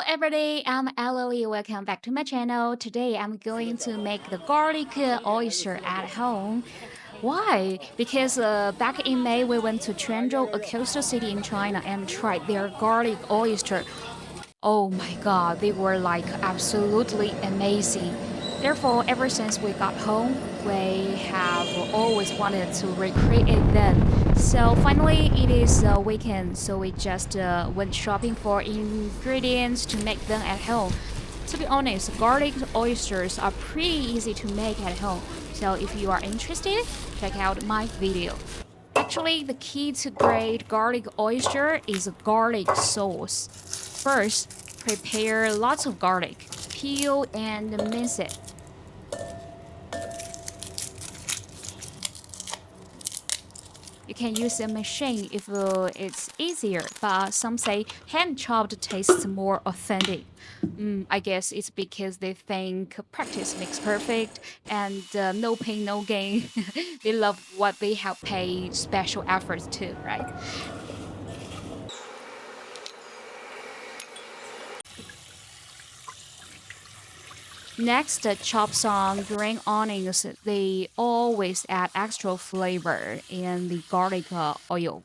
everybody, I'm Ellie. Welcome back to my channel. Today I'm going to make the garlic oyster at home. Why? Because back in May we went to Quanzhou, a coastal city in China, and tried their garlic oyster. Oh my god, they were like absolutely amazing. Therefore, ever since we got home, we have always wanted to recreate them. So finally, it is a weekend, so we just went shopping for ingredients to make them at home. To be honest, garlic oysters are pretty easy to make at home. So if you are interested, check out my video. Actually, the key to great garlic oyster is a garlic sauce. First, prepare lots of garlic. Peel and mince it. You can use a machine if it's easier, but some say hand chopped tastes more authentic. I guess it's because they think practice makes perfect and no pain, no gain. They love what they have paid special efforts to, right? Next, chop some green onions. They always add extra flavor in the garlic oil.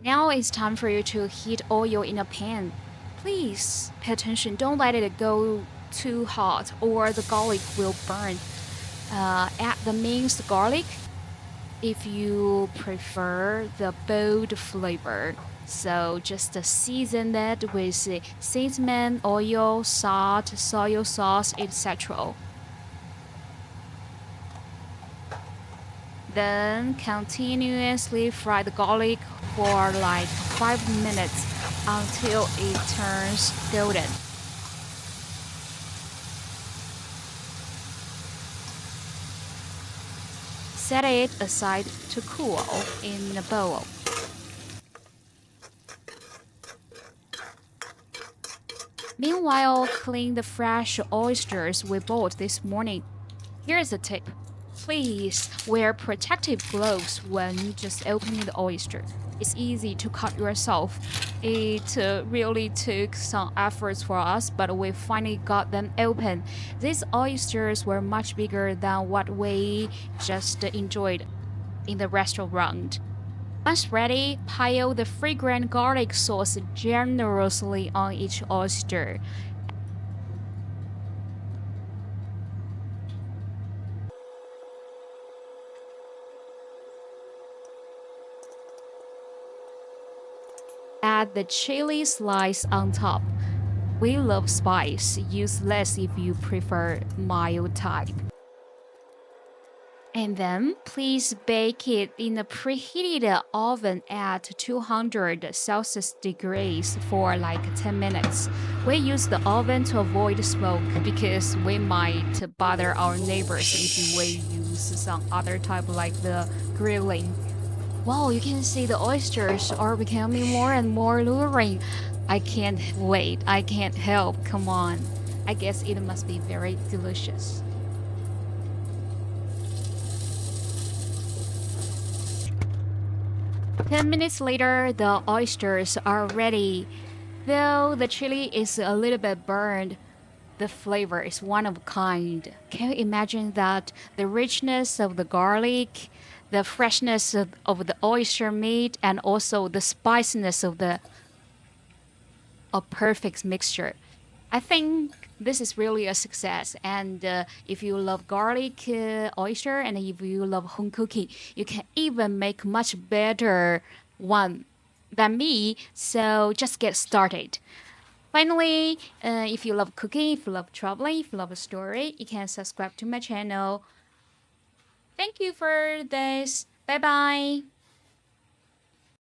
Now it's time for you to heat oil in a pan. Please pay attention, don't let it go too hot or the garlic will burn. Add the minced garlic if you prefer the bold flavor. So just season it with cinnamon, oil, salt, soy sauce, etc. Then continuously fry the garlic for like 5 minutes until it turns golden. Set it aside to cool in a bowl. Meanwhile, clean the fresh oysters we bought this morning. Here's a tip. Please wear protective gloves when just opening the oyster. It's easy to cut yourself. It really took some efforts for us, but we finally got them open. These oysters were much bigger than what we just enjoyed in the restaurant. Once ready, pile the fragrant garlic sauce generously on each oyster. Add the chili slice on top. We love spice, use less if you prefer mild type. And then please bake it in a preheated oven at 200 Celsius degrees for like 10 minutes. We use the oven to avoid smoke because we might bother our neighbors if we use some other type like the grilling. Wow, you can see the oysters are becoming more and more luring. I can't wait. I can't help. Come on. I guess it must be very delicious. Ten minutes later, the oysters are ready. Though the chili is a little bit burned, the flavor is one of a kind. Can you imagine that? The richness of the garlic, the freshness of the oyster meat, and also the spiciness of the a perfect mixture. I think this is really a success. And if you love garlic oyster and if you love home cooking, you can even make much better one than me. So just get started. Finally, if you love cooking, if you love traveling, if you love a story, you can subscribe to my channel. Thank you for this. Bye bye.